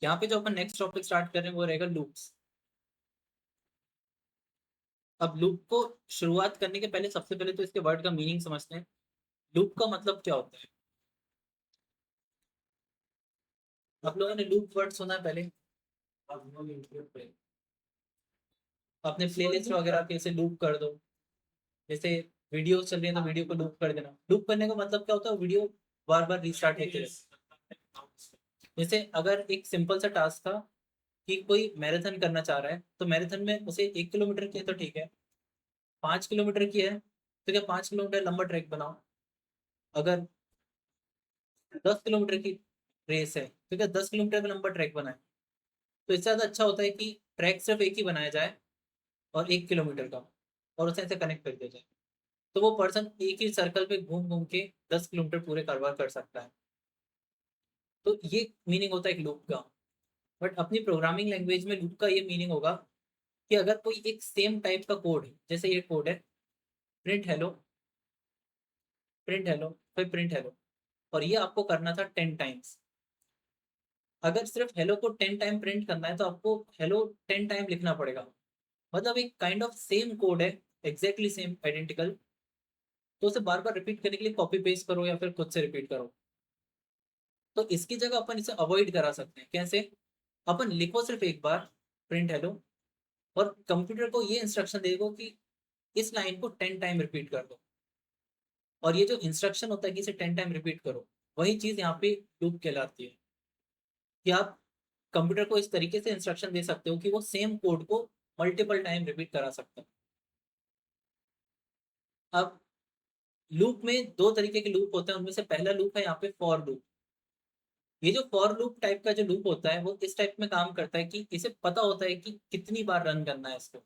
यहाँ पे जो अपन नेक्स्ट टॉपिक स्टार्ट कर रहे हैं वो रहेगा लूप्स। अब लूप को शुरुआत करने के पहले सबसे पहले तो इसके वर्ड का मीनिंग समझते हैं। लूप का मतलब क्या होता है? आप लोगों ने लूप वर्ड सुना है पहले? अपने प्लेलिस्ट वगैरह कैसे लूप कर दो, जैसे वीडियो चल रही है तो वीडियो को लूप कर देना। लूप करने का मतलब क्या होता है? वीडियो बार बार रिस्टार्ट होती है। जैसे अगर एक सिंपल सा टास्क था कि कोई मैराथन करना चाह रहा है, तो मैराथन में उसे 1 किलोमीटर की है तो ठीक है, 5 किलोमीटर की है तो क्या 5 किलोमीटर लंबा ट्रैक बनाओ। अगर 10 किलोमीटर की रेस है तो क्या 10 किलोमीटर का लंबा ट्रैक बनाए। तो इससे ज़्यादा अच्छा होता है कि ट्रैक सिर्फ एक ही बनाया जाए और 1 किलोमीटर का, और उसे ऐसे कनेक्ट कर दिया जाए, तो वो पर्सन एक ही सर्कल पे घूम घूम के 10 किलोमीटर पूरे कवर कर सकता है। तो ये मीनिंग होता है एक लूप का। बट अपनी प्रोग्रामिंग लैंग्वेज में लूप का ये मीनिंग होगा कि अगर कोई एक सेम टाइप का कोड है, जैसे ये कोड है प्रिंट हेलो, प्रिंट हेलो, फिर प्रिंट हेलो, और ये आपको करना था 10 टाइम्स। अगर सिर्फ हेलो को 10 टाइम प्रिंट करना है तो आपको हेलो 10 टाइम लिखना पड़ेगा। मतलब एक काइंड ऑफ सेम कोड है, एग्जैक्टली सेम आइडेंटिकल, तो उसे बार बार रिपीट करने के लिए कॉपी पेस्ट करो या फिर खुद से रिपीट करो। तो इसकी जगह अपन इसे अवॉइड करा सकते हैं। कैसे? अपन लिखो सिर्फ एक बार प्रिंट हेलो, और कंप्यूटर को ये इंस्ट्रक्शन दे दो कि इस लाइन को 10 टाइम रिपीट कर दो, और ये जो इंस्ट्रक्शन होता है कि इसे 10 टाइम रिपीट करो, वही चीज यहाँ पे लूप कहलाती है। कि आप कंप्यूटर को इस तरीके से इंस्ट्रक्शन दे सकते हो कि वो सेम कोड को मल्टीपल टाइम रिपीट करा सकते हैं। अब लूप में दो तरीके के लूप होते हैं, उनमें से पहला लूप है यहाँ पे फॉर लूप। ये जो फॉर लूप टाइप का जो लूप होता है वो इस टाइप में काम करता है कि इसे पता होता है कि कितनी बार रन करना है इसको।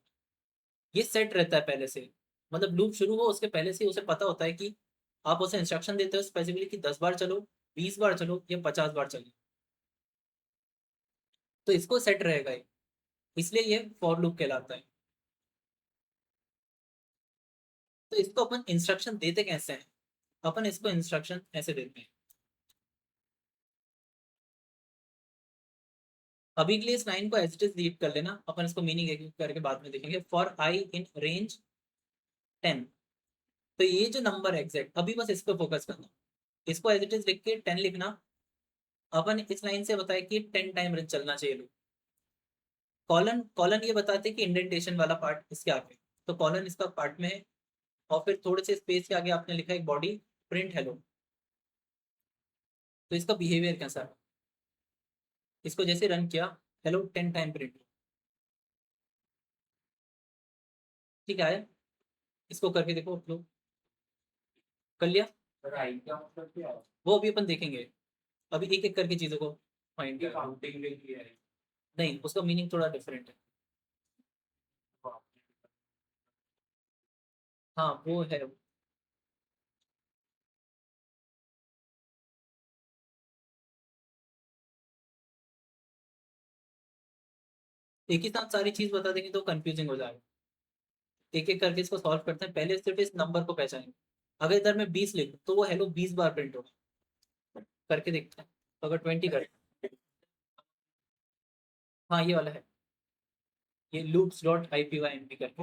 ये सेट रहता है पहले से, मतलब लूप शुरू हो उसके पहले से उसे पता होता है कि आप उसे इंस्ट्रक्शन देते हो स्पेसिफिकली कि 10 बार चलो, 20 बार चलो या 50 बार चलो, तो इसको सेट रहेगा ये, इसलिए ये फॉर लूप कहलाता है। तो इसको अपन इंस्ट्रक्शन देते कैसे हैं? अपन इसको इंस्ट्रक्शन ऐसे देते हैं। अभी के लिए इस लाइन को एज इट इज रीड कर लेना, अपन इसको मीनिंग एक एक करके बाद में देखेंगे। फॉर आई इन रेंज 10, तो ये जो नंबर है एग्जैक्ट, अभी बस इस पर फोकस करना। इसको एज इट इज लिख के 10 लिखना। अपन इस लाइन से बताया कि 10 टाइम रन चलना चाहिए। कॉलन, कॉलन ये बताते हैं कि इंडेंटेशन वाला पार्ट इसके आगे, तो कॉलन इसका पार्ट में है, और फिर थोड़े से स्पेस के आगे आपने लिखा है एक बॉडी प्रिंट हेलो। तो इसका बिहेवियर कैसा है? इसको जैसे रन किया, हेलो 10 टाइम प्रिंट, ठीक है? इसको करके देखो आप लोग, कर लिया? राइट का मतलब क्या है? वो अभी अपन देखेंगे, अभी एक एक करके चीजों को फाइंड कर। नहीं, उसका मीनिंग थोड़ा डिफरेंट है। हाँ वो है। एक ही साथ सारी चीज बता देंगे तो कंफ्यूजिंग हो जाएगा। एक एक करके इसको सॉल्व करते हैं, पहले सिर्फ इस नंबर को पहचानेंगे। अगर इधर में 20 लिख तो वो हेलो 20 बार प्रिंट होगा। करके देखते हैं। तो अगर 20 कर, हाँ ये वाला है, ये loops dot I P Y M P करके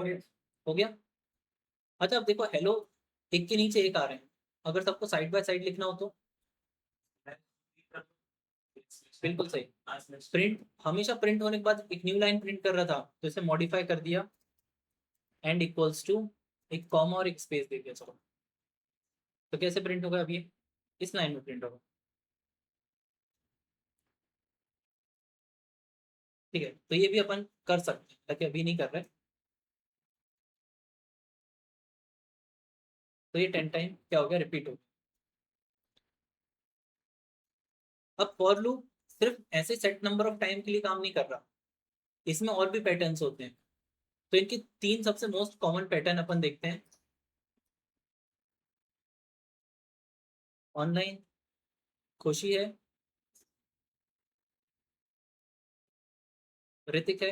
हो गया। अच्छा अब देखो हेलो एक के नीचे एक आ रहे हैं, अगर सबको साइड बाय साइड लिखना हो तो बिल्कुल सही। प्रिंट हमेशा प्रिंट होने के बाद एक न्यू लाइन प्रिंट कर रहा था, तो इसे मॉडिफाई कर दिया, एंड इक्वल्स टू एक कॉमा और एक स्पेस दे दिया। चलो, तो कैसे प्रिंट होगा अभी? इस लाइन में प्रिंट होगा। ठीक है, तो ये भी अपन कर सकते हैं, ताकि अभी नहीं कर रहे। तो ये 10 टाइम क्या हो गया, रिपीट हो गया। अब फॉर लूप सिर्फ ऐसे सेट नंबर ऑफ टाइम के लिए काम नहीं कर रहा, इसमें और भी पैटर्न्स होते हैं। तो इनके तीन सबसे मोस्ट कॉमन पैटर्न अपन देखते हैं। ऑनलाइन, खुशी है, ऋतिक है,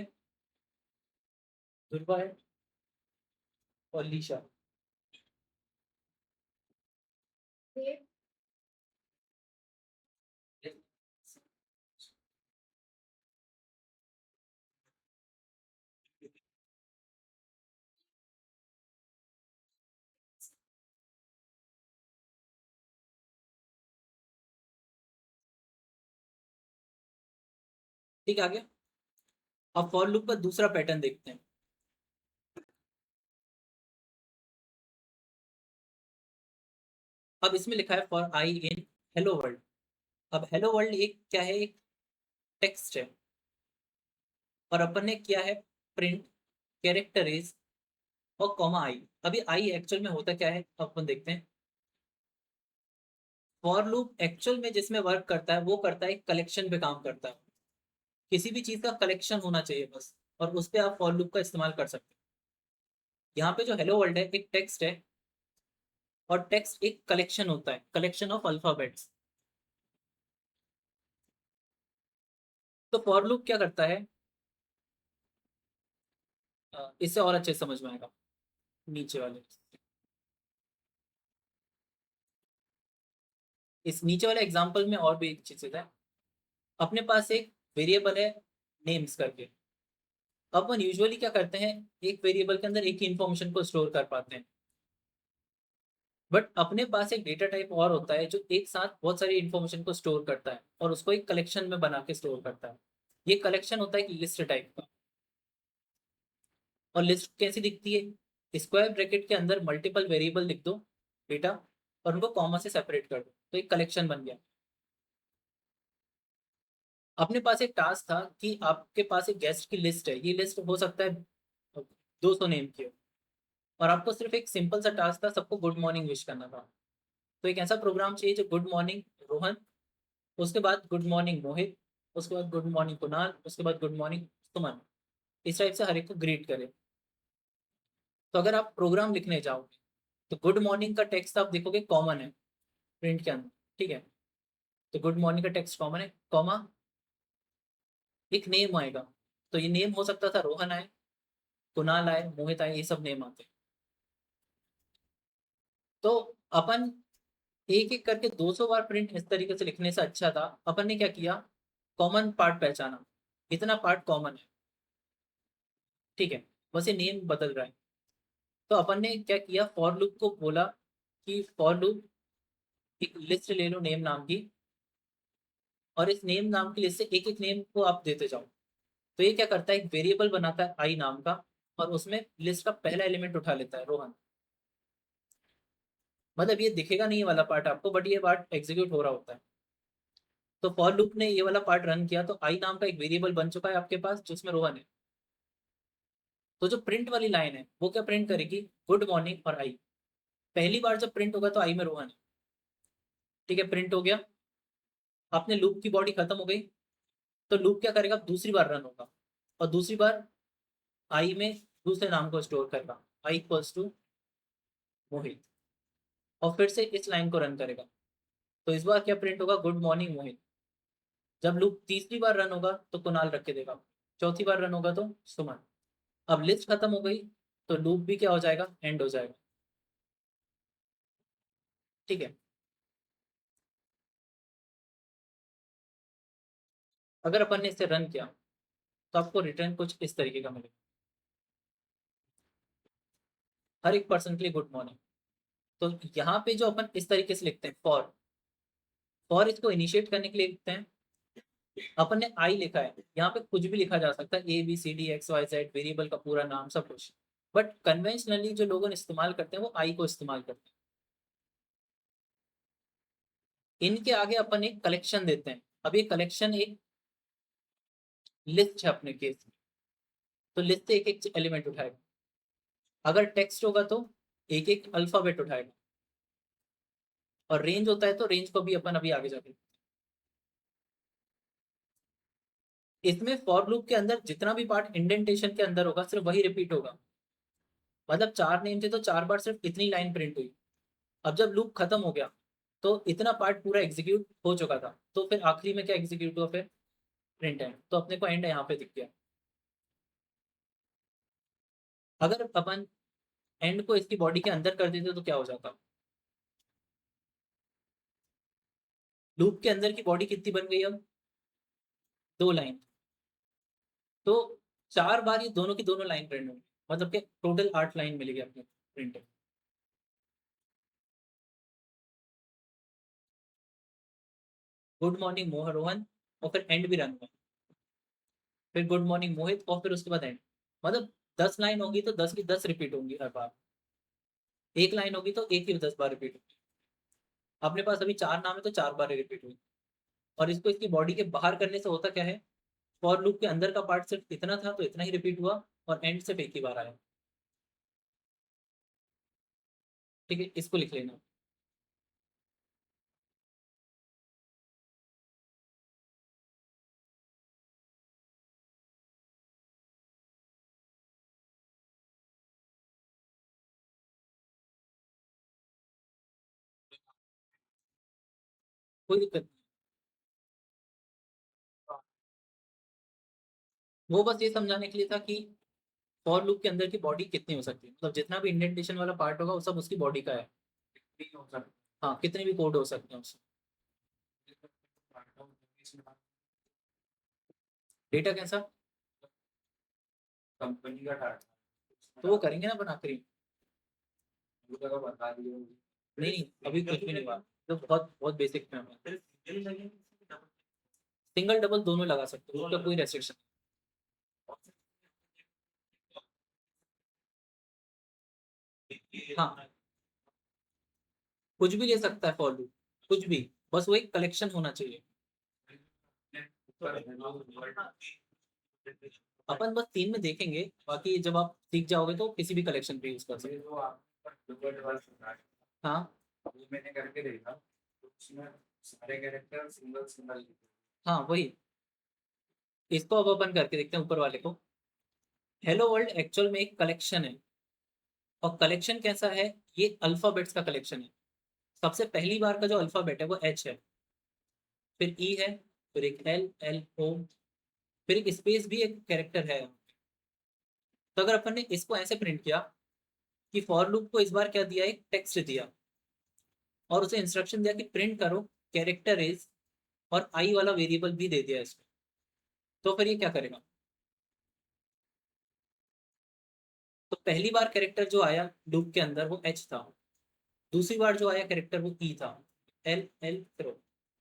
दुर्वा है, और लीशा। ठीक है, आगे अब फॉर लूप का दूसरा पैटर्न देखते हैं। अब इसमें लिखा है for I in hello world. अब हेलो वर्ल्ड एक क्या है, एक टेक्स्ट है, और अपन ने किया है प्रिंट कैरेक्टर इज और कॉमा आई। अभी आई एक्चुअल में होता क्या है अपन देखते हैं। फॉर लूप एक्चुअल में जिसमें वर्क करता है वो करता है कलेक्शन पे काम करता है। किसी भी चीज का कलेक्शन होना चाहिए बस, और उस पर आप फॉर लूप का इस्तेमाल कर सकते हैं। यहाँ पे जो हेलो वर्ल्ड है एक टेक्स्ट है, और टेक्स्ट एक कलेक्शन होता है, कलेक्शन ऑफ अल्फाबेट्स। तो फॉर लूप क्या करता है, इससे और अच्छे से समझ में आएगा नीचे वाले। इस नीचे वाले एग्जांपल में और भी एक चीज है। अपने पास एक वेरिएबल है नेम्स करके। अपन यूजुअली क्या करते हैं, एक वेरिएबल के अंदर एक ही इंफॉर्मेशन को स्टोर कर पाते हैं। बट अपने पास एक डेटा टाइप और होता है जो एक साथ बहुत सारी इंफॉर्मेशन को स्टोर करता है और उसको एक कलेक्शन में बना के स्टोर करता है। ये कलेक्शन होता है एक लिस्ट टाइप का। और लिस्ट कैसी दिखती है, स्क्वायर ब्रैकेट के अंदर मल्टीपल वेरिएबल लिख दो डेटा, और उनको कॉमा से सेपरेट कर दो, तो एक कलेक्शन बन गया। अपने पास एक टास्क था कि आपके पास एक गेस्ट की लिस्ट है, ये लिस्ट हो सकता है 200 नेम की हो, और आपको सिर्फ एक सिंपल सा टास्क था, सबको गुड मॉर्निंग विश करना था। तो एक ऐसा प्रोग्राम चाहिए जो गुड मॉर्निंग रोहन, उसके बाद गुड मॉर्निंग मोहित, उसके बाद गुड मॉर्निंग कुणाल, उसके बाद गुड मॉर्निंग सुमन, इस टाइप से हर एक को ग्रीट करे। तो अगर आप प्रोग्राम लिखने जाओगे तो गुड मॉर्निंग का टेक्स्ट आप देखोगे कॉमन है प्रिंट के अंदर, ठीक है। तो गुड मॉर्निंग का टेक्स्ट कॉमन है, कॉमा एक नेम आएगा। तो ये नेम हो सकता था रोहन आए, कुणाल आए, मोहित आए, ये सब नेम आते। तो अपन एक एक करके 200 बार प्रिंट इस तरीके से लिखने से अच्छा था, अपन ने क्या किया, कॉमन पार्ट पहचाना, इतना पार्ट कॉमन है, ठीक है, बस ये नेम बदल रहा है। तो अपन ने क्या किया, फॉर लूप को बोला कि फॉर लूप एक लिस्ट ले लो नेम नाम की, और इस नेम नाम की लिस्ट से एक एक नेम को आप देते जाओ। तो ये क्या करता है, एक वेरिएबल बनाता है आई नाम का, और उसमें लिस्ट का पहला एलिमेंट उठा लेता है रोहन। मतलब ये दिखेगा नहीं ये वाला पार्ट आपको, बट ये पार्ट एग्जीक्यूट हो रहा होता है। तो फॉर लूप ने ये वाला पार्ट रन किया, तो आई नाम का एक वेरिएबल बन चुका है आपके पास जिसमें रोहन है। तो जो प्रिंट वाली लाइन है वो क्या प्रिंट करेगी, गुड मॉर्निंग और आई। पहली बार जब प्रिंट होगा तो आई में रोहन है, ठीक है, प्रिंट हो गया। आपने लूप की बॉडी खत्म हो गई, तो लूप क्या करेगा, दूसरी बार रन होगा, और दूसरी बार आई में दूसरे नाम को स्टोर करेगा, आई इक्वल्स टू मोहित, और फिर से इस लाइन को रन करेगा। तो इस बार क्या प्रिंट होगा, गुड मॉर्निंग मोहित। जब लूप तीसरी बार रन होगा तो कुणाल रख के देगा, चौथी बार रन होगा तो सुमन। अब लिस्ट खत्म हो गई, तो लूप भी क्या हो जाएगा, एंड हो जाएगा, ठीक है। अगर अपन ने इसे रन किया तो आपको रिटर्न कुछ इस तरीके का मिलेगा, हर एक पर्सन के लिए गुड मॉर्निंग। तो यहाँ पे जो अपन इस तरीके से लिखते हैं फॉर, फॉर इसको इनिशिएट करने के लिए लिखते हैं। अपन ने आई लिखा है, यहाँ पे कुछ भी लिखा जा सकता है, ABCD XYZ, वेरिएबल का पूरा नाम सब कुछ। बट कन्वेंशनली जो लोग इस्तेमाल करते हैं वो आई को इस्तेमाल करते हैं। इनके आगे अपन एक कलेक्शन देते हैं। अब ये कलेक्शन एक लिस्ट है अपने केस में, तो लिस्ट से एक एक एलिमेंट उठाएगा। अगर टेक्स्ट होगा तो एक एक अल्फाबेट उठाएगा, और रेंज होता है तो रेंज को भी अपन अभी आगे जाके। इसमें फॉर लूप के अंदर जितना भी पार्ट इंडेंटेशन के अंदर होगा सिर्फ वही रिपीट होगा। मतलब 4 नेम थे तो 4 बार सिर्फ इतनी लाइन प्रिंट हुई। अब जब लूप खत्म हो गया तो इतना पार्ट पूरा एग्जीक्यूट हो चुका था, तो फिर आखिरी में क्या एग्जीक्यूट हुआ, फिर प्रिंट एंड। तो अपने को एंड यहाँ पे दिख गया। अगर अपन एंड को इसकी बॉडी के अंदर कर देते तो क्या हो जाता, लूप के अंदर की बॉडी कितनी बन गई अब, 2 लाइन। तो 4 बार ये दोनों की दोनों लाइन प्रिंट होंगी, मतलब कि टोटल 8 लाइन मिलेगी अपने print. Good morning Mohan Rohan, और फिर एंड भी रन हुआ। फिर गुड मॉर्निंग मोहित, और फिर उसके बाद एंड। मतलब 10 लाइन होगी तो 10 की 10 रिपीट होंगी हर बार। एक लाइन होगी तो एक ही 10 बार रिपीट होगी। अपने पास अभी 4 नाम है तो 4 बार रिपीट हुई। और इसको इसकी बॉडी के बाहर करने से होता क्या है, फॉर लूप के अंदर का पार्ट सिर्फ इतना था तो इतना ही रिपीट हुआ, और एंड सिर्फ एक ही बार आया। ठीक है, इसको लिख लेना। कोई दिक्कत नहीं। वो बस ये समझाने के लिए था कि फॉर लूप के अंदर की बॉडी कितनी हो सकती है, मतलब जितना भी इंडेंटेशन वाला पार्ट होगा वो सब उसकी बॉडी का है। हाँ, कितने भी कोड हो सकते हैं उसमें। डेटा कैसा? कंपनी का डाटा तो वो करेंगे ना अपन आखिरी। बता दिए नहीं नहीं, अभी कुछ भी नहीं हुआ। तो बहुत बहुत बेसिक में है। सिंगल डबल दोनों लगा सकते हो, उसका कोई रेस्ट्रिक्शन। हाँ, कुछ भी ले सकता है फॉर लूप, कुछ भी। बस वो एक कलेक्शन होना चाहिए। अपन बस 3 में देखेंगे, बाकी जब आप सीख जाओगे तो किसी भी कलेक्शन पे यूज कर सकते हो। हाँ, वो मैंने करके देखा, उसमें सारे कैरेक्टर सिंगल सिंगल। हाँ वही, इसको अब अपन करके देखते हैं ऊपर वाले को। हेलो वर्ल्ड एक्चुअल में एक कलेक्शन है, और कलेक्शन कैसा है, ये अल्फाबेट्स का कलेक्शन है। सबसे पहली बार का जो अल्फाबेट है वो एच है, फिर ई है, फिर एक एल, एल ओ, फिर एक स्पेस भी एक कैरेक्टर है। तो अगर अपन ने इसको ऐसे प्रिंट किया कि फॉर लूप को इस बार क्या दिया, एक टेक्स्ट दिया, और उसे इंस्ट्रक्शन दिया कि प्रिंट करो कैरेक्टर इज, और आई वाला वेरिएबल भी दे दिया इसको, तो फिर ये क्या करेगा। तो पहली बार कैरेक्टर जो आया लूप के अंदर वो एच था, दूसरी बार जो आया कैरेक्टर वो ई था, एल एल फिर O।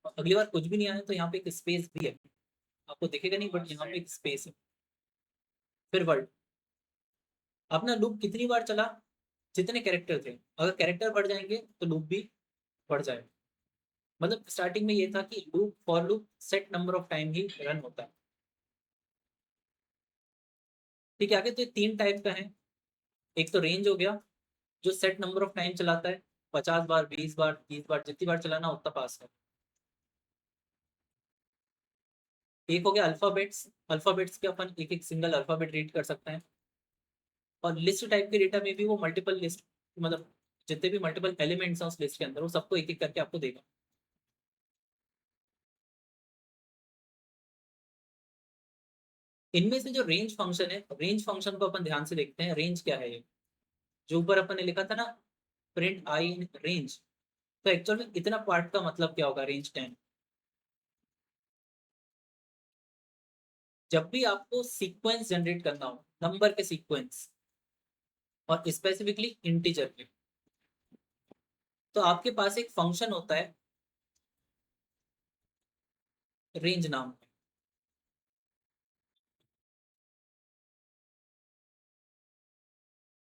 और अगली बार कुछ भी नहीं आया तो यहाँ पे एक स्पेस भी है, आपको दिखेगा नहीं बट यहाँ पे एक स्पेस है। फिर वर्ड। अपना लूप कितनी बार चला, जितने कैरेक्टर थे, अगर कैरेक्टर बढ़ जाएंगे तो लूप भी बढ़ जाएगा। मतलब स्टार्टिंग में ये था कि loop for loop set number of time he run होता है। ठीक है, आगे तो ये 3 टाइप का है। एक तो रेंज हो गया, जो सेट नंबर ऑफ टाइम चलाता है, 50 बार, 20 बार, 30 बार, जितनी बार चलाना उतना पास है। एक हो गया अल्फाबेट्स, अल्फाबेट्स के अपन एक एक सिंगल अल्फाबेट रीड कर सकते हैं। और लिस्ट टाइप के डेटा में भी वो मल्टीपल लिस्ट, मतलब जितने भी मल्टीपल एलिमेंट्स हैं उस लिस्ट के अंदर वो सबको एक एक करके आपको देगा। इनमें से जो रेंज फंक्शन है, रेंज फंक्शन को अपन ध्यान से देखते हैं, रेंज क्या है ये। जो ऊपर अपन ने लिखा था ना, प्रिंट आई इन रेंज, तो एक्चुअल में इतना पार्ट का मतलब क्या होगा, रेंज 10। जब भी आपको सीक्वेंस जनरेट करना हो, नंबर के सीक्वेंस, और स्पेसिफिकली इंटीजर के, तो आपके पास एक फंक्शन होता है रेंज नाम का।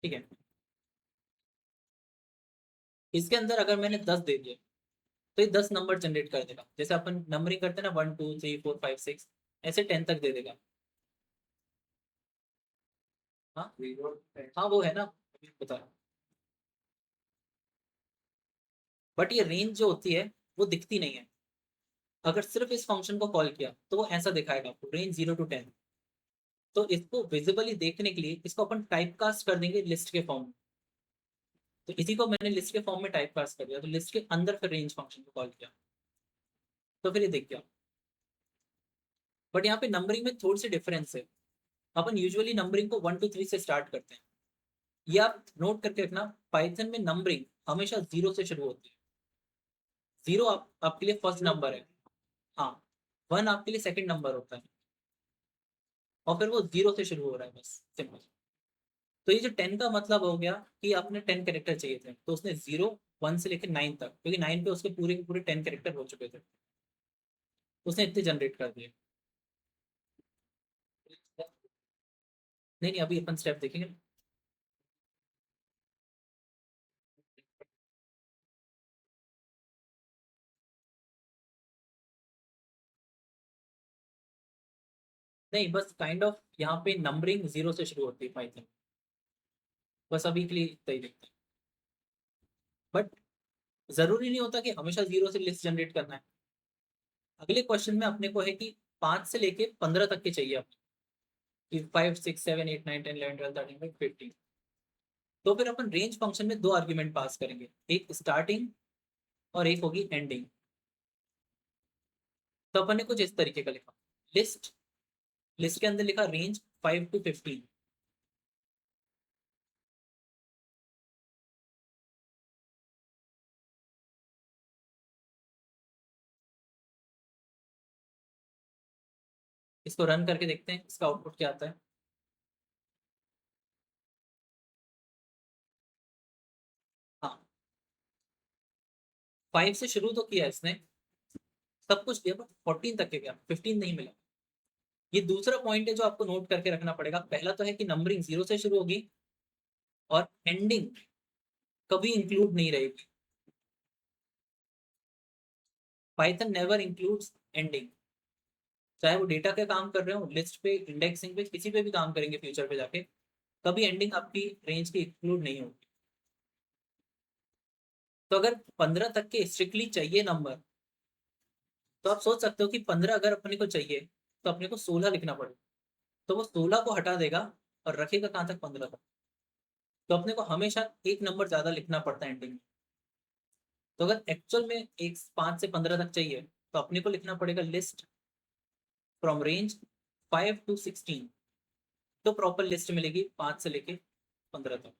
ठीक है, इसके अंदर अगर मैंने 10 दे दिए तो ये 10 नंबर जनरेट कर देगा, जैसे अपन नंबरिंग करते हैं ना, 1 2 3 4 5 6, ऐसे 10 तक दे देगा। हाँ, हाँ वो है ना, अभी बता रहा हूँ। बट ये रेंज जो होती है वो दिखती नहीं है। अगर सिर्फ इस फंक्शन को कॉल किया तो वो ऐसा दिखाएगा आपको, रेंज 0 to 10। तो इसको विजिबली देखने के लिए इसको अपन टाइप कास्ट कर देंगे लिस्ट के फॉर्म में। तो इसी को मैंने लिस्ट के फॉर्म में टाइप कास्ट कर दिया, तो लिस्ट के अंदर फिर रेंज फंक्शन को कॉल किया, तो फिर ये दिख गया। बट यहाँ पे नंबरिंग में थोड़ी सी डिफरेंस है। अपन यूजुअली नंबरिंग को 1 to 3 से स्टार्ट करते हैं। ये आप नोट करके रखना, पाइथन में नंबरिंग हमेशा 0 से शुरू होती है। 0 आपके लिए फर्स्ट नंबर है। हाँ, 1 आपके लिए सेकंड नंबर होता है, और फिर वो 0 से शुरू हो रहा है, बस सिंपल। तो ये जो 10 का मतलब हो गया कि आपने 10 कैरेक्टर चाहिए थे, तो उसने 0 1 से लेकर 9 तक, क्योंकि 9 पे उसके पूरे के पूरे 10 कैरेक्टर हो चुके थे, उसने इतने जनरेट कर दिए। नहीं नहीं, अभी अपन स्टेप देखेंगे। नहीं, बस काइंड ऑफ यहाँ पे नंबरिंग जीरो से शुरू होती है पाइथन। बस अभी के लिए इतना ही देखते हैं। बट जरूरी नहीं होता कि हमेशा जीरो से लिस्ट जनरेट करना है। अगले क्वेश्चन में अपने को है कि 5 से लेके 15 तक के चाहिए आपको, कि 5 6 7 8 9 10 11 12 13 15। तो फिर अपन रेंज फंक्शन में दो आर्ग्यूमेंट पास करेंगे, एक स्टार्टिंग और एक होगी एंडिंग। तो अपन ने कुछ इस तरीके का लिखा, लिस्ट, लिस्ट के अंदर लिखा रेंज 5 to 15। इसको रन करके देखते हैं इसका आउटपुट क्या आता है। हाँ, 5 से शुरू तो किया इसने, सब कुछ दिया, बट 14 तक के गया, 15 नहीं मिला। ये दूसरा पॉइंट है जो आपको नोट करके रखना पड़ेगा। पहला तो है कि नंबरिंग जीरो से शुरू होगी और एंडिंग कभी इंक्लूड नहीं रहेगी। Python never includes ending. चाहे वो डेटा के काम कर रहे हो, लिस्ट पे, इंडेक्सिंग पे, किसी पे भी काम करेंगे फ्यूचर पे जाके, कभी एंडिंग आपकी रेंज की इंक्लूड नहीं होगी। तो अगर 15 तक के स्ट्रिक्टली चाहिए नंबर, तो आप सोच सकते हो कि 15 अगर अपने को चाहिए तो अपने को 16 लिखना पड़ेगा। तो वो 16 को हटा देगा और रखेगा कहाँ तक, 15 तक। तो अपने को हमेशा एक नंबर ज्यादा लिखना पड़ता है एंडिंग में। तो अगर एक्चुअल में एक 5 से 15 तक चाहिए, तो अपने को लिखना पड़ेगा लिस्ट फ्रॉम रेंज 5 to 16। तो प्रॉपर लिस्ट मिलेगी 5 से लेके 15 तक।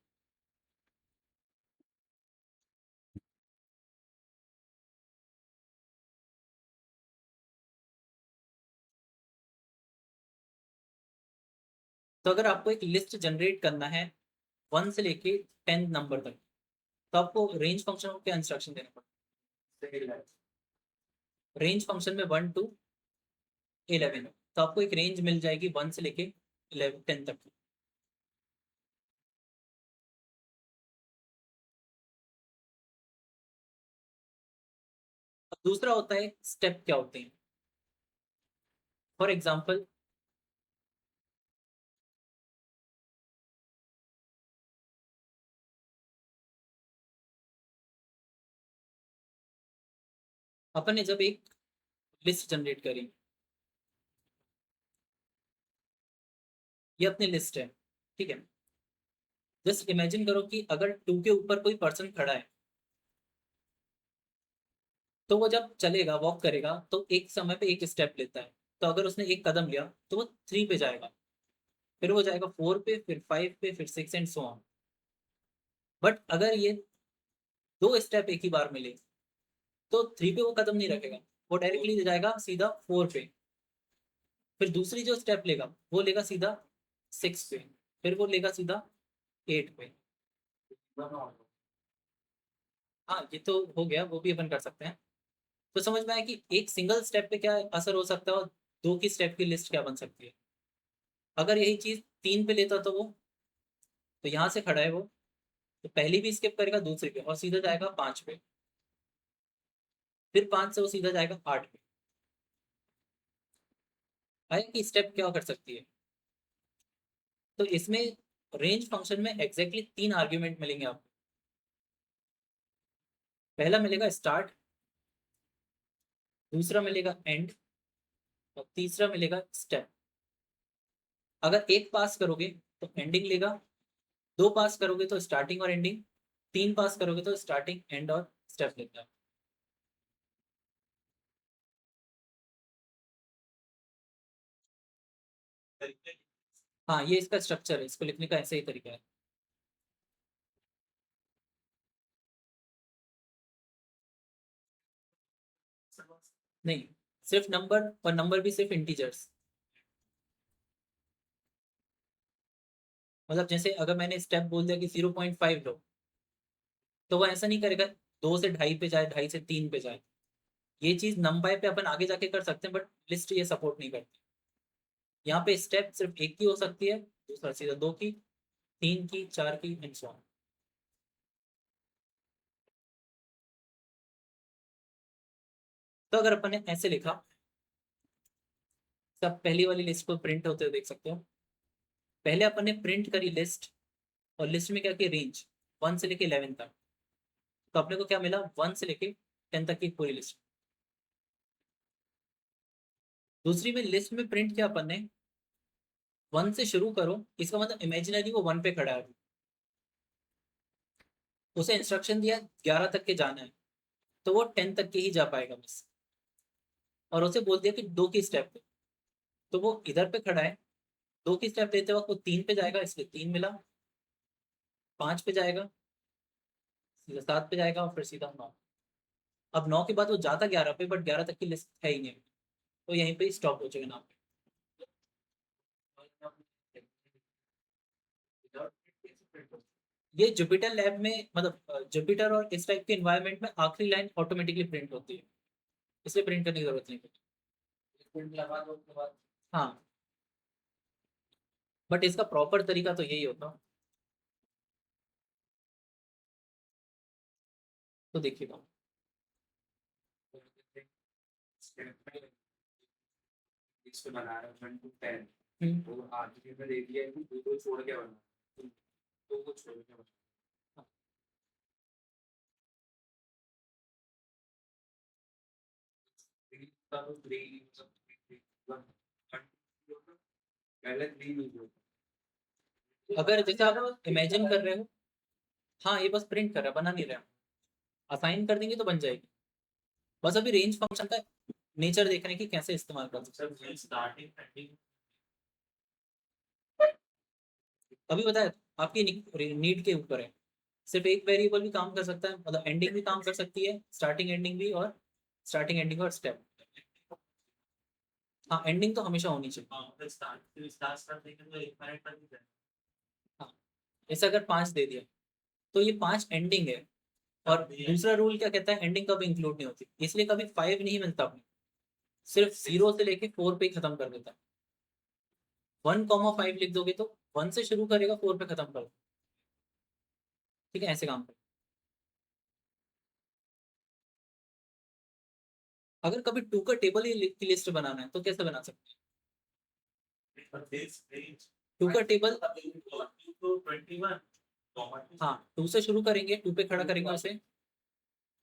तो अगर आपको एक लिस्ट जनरेट करना है 1 से लेके 10 नंबर तक, तो आपको रेंज फंक्शन को क्या इंस्ट्रक्शन देना पड़ेगा। रेंज फंक्शन में 1 to 11, तो आपको एक रेंज मिल जाएगी 1 से लेके 11 10 तक। अब दूसरा होता है स्टेप क्या होते हैं। फॉर एग्जाम्पल, अपन ने जब एक लिस्ट जनरेट करी, ये अपनी लिस्ट है, ठीक है। जस्ट इमेजिन करो कि अगर 2 के ऊपर कोई पर्सन खड़ा है, तो वो जब चलेगा, वॉक करेगा, तो एक समय पे एक स्टेप लेता है। तो अगर उसने एक कदम लिया तो वो 3 पे जाएगा, फिर वो जाएगा 4 पे, फिर 5 पे, फिर 6 एंड सो ऑन। बट अगर ये दो स्टेप एक ही बार मिले, तो 3 पे वो कदम नहीं रखेगा, वो डायरेक्टली जाएगा सीधा 4 पे। फिर दूसरी जो स्टेप लेगा वो लेगा सीधा 6 पे, फिर वो लेगा सीधा 8 पे। हाँ, ये तो हो गया, वो भी अपन कर सकते हैं। तो समझ में आया कि एक सिंगल स्टेप पे क्या असर हो सकता है और दो की स्टेप की लिस्ट क्या बन सकती है। अगर यही चीज 3 पे लेता तो वो, तो यहाँ से खड़ा है वो, तो पहली भी स्किप करेगा, दूसरी पे, और सीधा जाएगा 5 पे। फिर 5 से वो सीधा जाएगा 8 पे। आया कि स्टेप क्या कर सकती है। तो इसमें रेंज फंक्शन में एग्जैक्टली 3 आर्ग्यूमेंट मिलेंगे आपको। पहला मिलेगा स्टार्ट, दूसरा मिलेगा एंड, और तीसरा मिलेगा स्टेप। अगर एक पास करोगे तो एंडिंग लेगा, दो पास करोगे तो स्टार्टिंग और एंडिंग, तीन पास करोगे तो स्टार्टिंग एंड और स्टेप लेता है। हाँ, ये इसका स्ट्रक्चर है, इसको लिखने का ऐसा ही तरीका है। नहीं, सिर्फ नंबर, और नंबर भी सिर्फ इंटीजर्स। मतलब जैसे अगर मैंने स्टेप बोल दिया कि 0.5 लो, तो वो ऐसा नहीं करेगा 2 से ढाई पे जाए, ढाई से 3 पे जाए। ये चीज नंपाई पे अपन आगे जाके कर सकते हैं, बट लिस्ट ये सपोर्ट नहीं करती। यहाँ पे स्टेप सिर्फ एक ही हो सकती है, दूसरा सीधा 2 की, 3 की, 4 की एंड सो ऑन। तो अगर अपन ने ऐसे लिखा, सब पहली वाली लिस्ट को प्रिंट होते हुए देख सकते हो। पहले अपन ने प्रिंट करी लिस्ट, और लिस्ट में क्या किया, रेंज 1 से लेके 11 तक। तो अपने को क्या मिला, 1 से लेके 10 तक की पूरी लिस्ट। दूसरी में लिस्ट में प्रिंट किया अपन ने, 1 से शुरू करो, इसका मतलब इमेजिनरी वो 1 पे खड़ा है। उसे इंस्ट्रक्शन दिया 11 तक के जाना है, तो वो 10 तक के ही जा पाएगा बस। और उसे बोल दिया कि 2 की स्टेप पे, तो वो इधर पे खड़ा है, 2 की स्टेप लेते वक्त वो 3 पे जाएगा, इसलिए 3 मिला। 5 पे जाएगा, सीधा 7 पे जाएगा, और फिर सीधा 9। अब 9 के बाद वो जाता 11 पे, बट 11 तक की लिस्ट है ही नहीं, तो यहीं पे स्टॉप हो जाएगा नाम पे। ये जुपिटर लैब में, मतलब जुपिटर और इस टाइप के इन्वायरमेंट में आखिरी लाइन ऑटोमेटिकली प्रिंट होती है, इसलिए प्रिंट करने की जरूरत नहीं पड़ती। प्रिंट लगा दो उसके बाद, हाँ, बट इसका प्रॉपर तरीका तो यही होता। तो देखिएगा, इसको बना रहा हूँ 1 to 10, हम्म, तो आगे में दे दिया है कि 2 को छोड़ के बना, 2 को छोड़ के बना। हाँ, थ्री का तो थ्री मतलब थ्री वन पहले थ्री नहीं होता। अगर जैसे आप इमेजिन कर रहे हो, हाँ ये बस प्रिंट कर रहा है, बना नहीं रहा। असाइन कर देंगे तो बन जाएगी। बस अभी रेंज फंक्शन का नेचर देखने की कैसे इस्तेमाल कर सकते हैं। स्टार्टिंग अभी बताया, आपकी नीड के ऊपर है। सिर्फ एक वेरिएबल भी काम कर सकता है, मतलब एंडिंग भी काम कर सकती है, स्टार्टिंग एंडिंग भी, और स्टार्टिंग एंडिंग और स्टेप। हाँ, एंडिंग तो हमेशा होनी चाहिए। हाँ स्टार्ट स्टार्ट देंगे तो 1 मिनट तक ही जाएगा। हाँ, जैसे अगर 5 दे दिया, तो ये 5 एंडिंग है। और दूसरा रूल क्या कहता है, एंडिंग कभी इंक्लूड नहीं होती, इसलिए कभी 5 नहीं मिलता अपने, सिर्फ 0 से लेके 4 पे ही खत्म कर देता है। 1,5 लिख दोगे तो 1 से शुरू करेगा, 4 पे खत्म कर, ठीक है, ऐसे काम कर। अगर कभी 2 का टेबल की लिस्ट बनाना है तो कैसे बना सकते हैं। टू का टेबल, हाँ 2 से शुरू करेंगे, 2 पे खड़ा करेंगे उसे,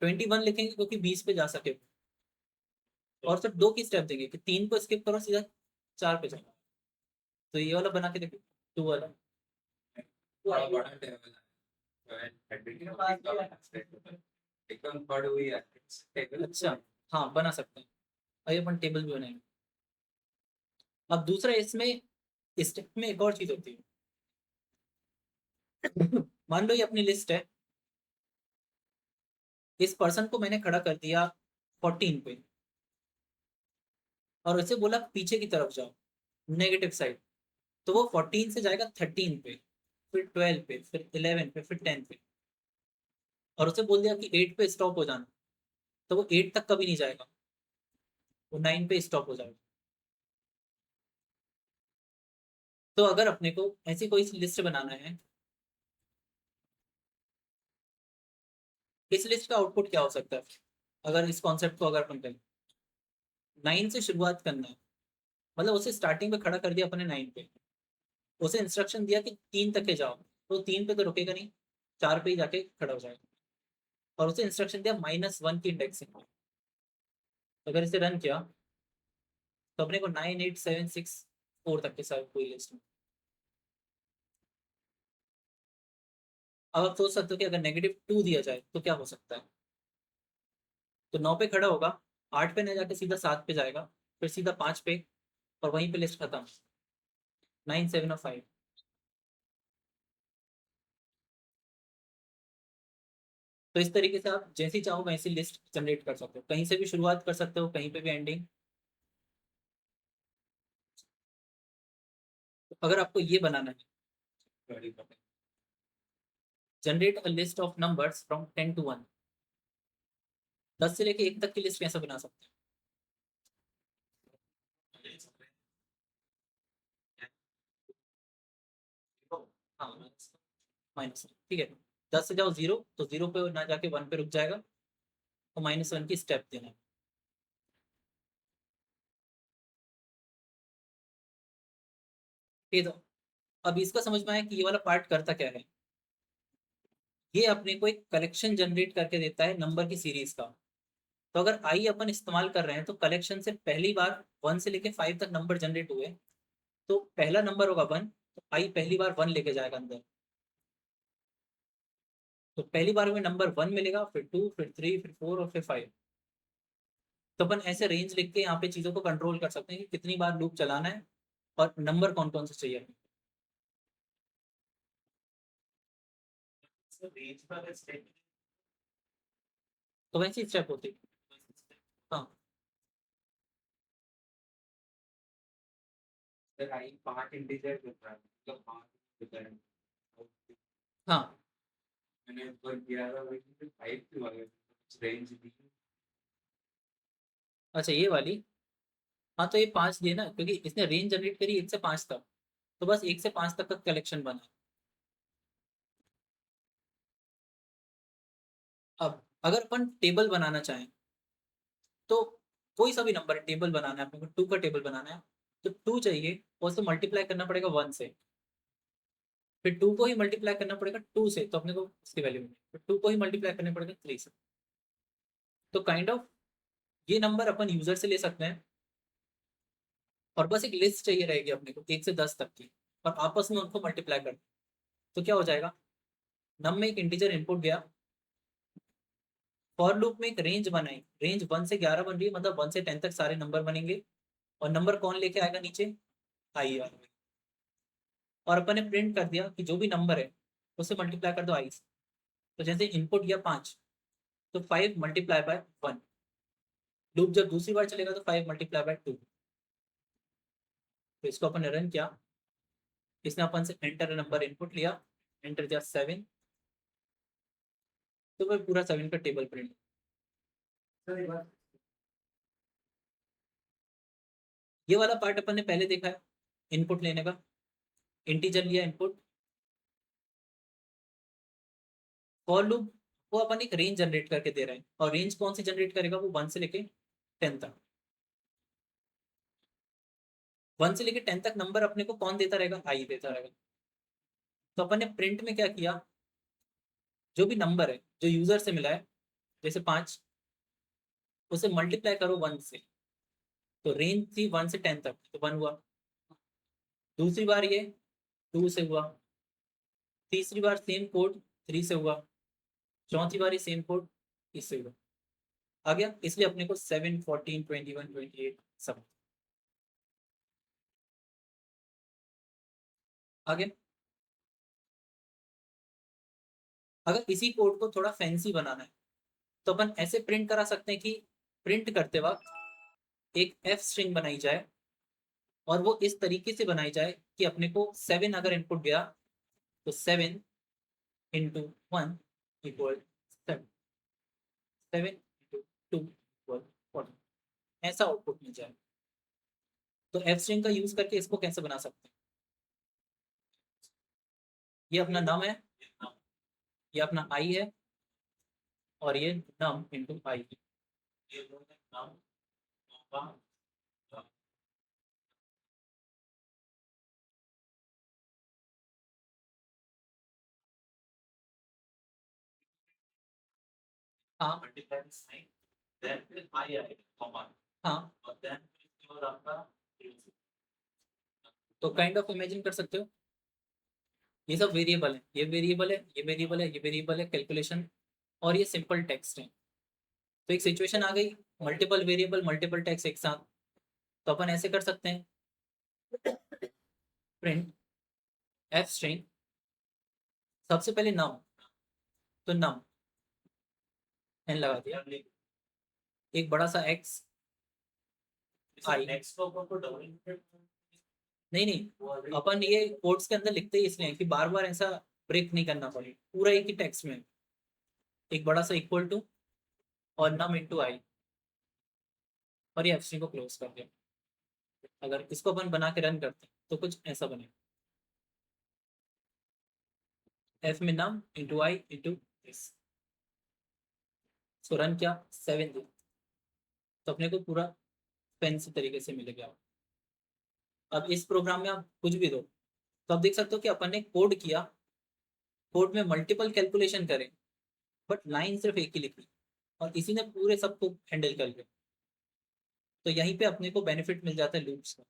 21 लिखेंगे क्योंकि 20 पे जा सके। और सिर्फ 2 की स्टेप देंगे कि 3 को स्किप करो, सीधा 4 पे जाओ। तो ये वाला बना के देखो, 2 वाला। बड़ा बड़ा टेबल है, एकदम बड़ी हुई है टेबल। अच्छा, हाँ बना सकते हैं। अभी अपन टेबल भी बनाएंगे। अब दूसरा इसमें, स्टेप में एक और चीज होती है। मान लो ये अपनी लिस्ट है, इस पर्सन को मैंने खड़ा कर दिया 14 पे, और उसे बोला पीछे की तरफ जाओ, नेगेटिव साइड। तो वो 14 से जाएगा 13 पे, फिर 12 पे, फिर 11 पे, फिर 10 पे। और उसे बोल दिया कि 8 पे स्टॉप हो जाना, तो वो 8 तक कभी नहीं जाएगा, वो 9 पे स्टॉप हो जाएगा। तो अगर अपने को ऐसी कोई लिस्ट बनाना है, इस लिस्ट का आउटपुट क्या हो सकता है, अगर इस कॉन्सेप्ट को अगर अपन करें, 9 से शुरुआत करना है, मतलब उसे स्टार्टिंग पे खड़ा कर दिया अपने 9 पे, उसे इंस्ट्रक्शन दिया कि 3 तक के जाओ, तो 3 पे तो रुकेगा नहीं, 4 पे ही जाके खड़ा हो जाएगा। और उसे इंस्ट्रक्शन दिया -1 की इंडेक्सिंग में। अगर इसे रन किया, तो अपने को 9, 8, 7, 6, 4 तक के साथ पूरी लिस्ट में। अब आप सोच सकते हो कि अगर -2 दिया जाए तो क्या हो सकता है। तो 9 पे खड़ा होगा, 8 पे न जाके सीधा 7 पे जाएगा, फिर सीधा 5 पे, और वहीं पे लिस्ट खत्म। 9, 7 और 5। तो इस तरीके से आप जैसी चाहो वैसी लिस्ट जनरेट कर सकते हो, कहीं से भी शुरुआत कर सकते हो, कहीं पे भी एंडिंग। अगर आपको ये बनाना है, generate a list of numbers from 10 to 1, 10 से लेके 1 तक की लिस्ट कैसे बना सकते हैं। -1, ठीक है। 10 से जाओ 0, तो 0 पे ना जाके 1 पे रुक जाएगा, तो -1 की स्टेप देना है। ठीक है, तो अब इसका समझ में आया कि ये वाला पार्ट करता क्या है। ये अपने को एक कलेक्शन जनरेट करके देता है नंबर की सीरीज का। तो अगर आई अपन इस्तेमाल कर रहे हैं तो कलेक्शन से पहली बार 1 से लेके 5 तक नंबर जनरेट हुए, तो पहला नंबर होगा 1, तो आई पहली बार 1 लेके जाएगा अंदर। तो पहली बार में नंबर 1 मिलेगा, फिर 2, फिर 3, फिर 4 और फिर 5। तो अपन ऐसे रेंज लिख के यहाँ पे चीज़ों को कंट्रोल कर सकते हैं कि कितनी बार लूप चलाना है और नंबर कौन कौन से चाहिए। रेंज का अगर स्टेप तो वैसी स्टेप होती है। हाँ अगर आई 5 इंटीजर देता है मतलब 5 देता है, हाँ, मैंने ऊपर किया था लेकिन फिर 5 क्यों आ गया, कुछ रेंज दी। अच्छा ये वाली। हाँ तो ये 5 दिए ना, क्योंकि इसने रेंज जनरेट करी 1 से 5 तक, तो बस 1 से 5 तक का कलेक्शन बना। अब अगर अपन टेबल बनाना चाहें, तो कोई सा भी नंबर टेबल बनाना है अपने को, 2 का टेबल बनाना है, तो 2 चाहिए और उसे मल्टीप्लाई करना पड़ेगा 1 से, फिर 2 को ही मल्टीप्लाई करना पड़ेगा 2 से, तो अपने को इसकी वैल्यू मिलेगी, फिर 2 को ही मल्टीप्लाई करना पड़ेगा 3 से। तो काइंड ऑफ ये नंबर अपन यूजर से ले सकते हैं, और बस एक लिस्ट चाहिए रहेगी अपने को 1 से 10 तक की, और आपस में उनको मल्टीप्लाई कर। तो क्या हो जाएगा, नम में एक इंटीजर इनपुट गया, फॉर लूप में एक रेंज बनाई, रेंज 1 से 11 बन रही है, मतलब 1 से 10 तक सारे नंबर बनेंगे, और नंबर कौन लेके आएगा नीचे, आई आएगा। और अपन ने प्रिंट कर दिया कि जो भी नंबर है उसे मल्टीप्लाई कर दो आई से। तो जैसे इनपुट गया 5, तो 5 मल्टीप्लाई बाय 1। लूप जब दूसरी बार चलेगा तो 5 मल्टीप्लाई बाय 2। तो इसको अपन ने रन किया, इसने अपन से एंटर नंबर इनपुट लिया, एंटर दिया 7, तो वह पूरा 7 का टेबल प्रिंट। सर एक बात, ये वाला पार्ट अपन ने पहले देखा है, इनपुट लेने का। इंटीजर लिया इनपुट, फॉर लूप वो अपन एक रेंज जनरेट करके दे रहे हैं, और रेंज कौन सी जनरेट करेगा, वो 1 से लेके 10 तक। 1 से लेके 10 तक नंबर अपने को कौन देता रहेगा, आई देता रहेगा। तो अपन ने प्रिंट में क्या किया, जो भी नंबर है जो यूजर से मिला है, जैसे 5, उसे मल्टीप्लाई करो 1 से। तो रेंज थी 1 से 10 तक, तो 1 हुआ। दूसरी बार ये 2 से हुआ, तीसरी बार सेम कोड 3 से हुआ, चौथी बार सेम कोड इससे हुआ। आ गया, इसलिए अपने को 7, 14, 21, 28 सब आ गया। अगर इसी कोड को थोड़ा फैंसी बनाना है, तो अपन ऐसे प्रिंट करा सकते हैं कि प्रिंट करते वक्त एक एफ स्ट्रिंग बनाई जाए, और वो इस तरीके से बनाई जाए कि अपने को 7 अगर इनपुट गया, तो 7 इंटू 1 इक्वल 7, 7 इंटू 2 इक्वल 14, ऐसा आउटपुट मिल जाए। तो एफ स्ट्रिंग का यूज करके इसको कैसे बना सकते हैं, ये अपना नम है, ये अपना आई है, और ये नम इंटू आई है। ये दोनों नम का, हाँ मल्टीप्लाई साइन, देन फिर आई आएगा कॉमा, हाँ, और देन फिर और आपका, तो काइंड ऑफ इमेजिन कर सकते हो, ये सब वेरिएबल है, ये वेरिएबल है, ये वेरिएबल है, ये वेरिएबल है, कैलकुलेशन, और ये सिंपल टेक्स्ट है। तो एक सिचुएशन आ गई, मल्टीपल वेरिएबल मल्टीपल टेक्स्ट एक साथ, तो अपन ऐसे कर सकते हैं, प्रिंट एफ स्ट्रिंग, सबसे पहले नम, तो नम एन लगा दिया, एक बड़ा सा एक्स आई, नहीं नहीं, अपन ये कोड्स के अंदर लिखते ही इसलिए कि बार बार ऐसा ब्रेक नहीं करना पड़े, पूरा एक ही टेक्स्ट में एक बड़ा सा इक्वल टू और नम इंटू आई, और ये एफ को क्लोज कर दिया। अगर इसको अपन बना के रन करते हैं तो कुछ ऐसा बने। एफ में num into I into this. So run किया 7 दिया, तो अपने को पूरा फैंसी तरीके से मिलेगा। अब इस प्रोग्राम में आप कुछ भी दो, तो आप देख सकते हो कि अपन ने कोड किया, कोड में मल्टीपल कैलकुलेशन करें, बट लाइन सिर्फ एक ही लिखी और इसी ने पूरे सबको हैंडल कर लिया। तो यहीं पे अपने को बेनिफिट मिल जाता है लूप्स का।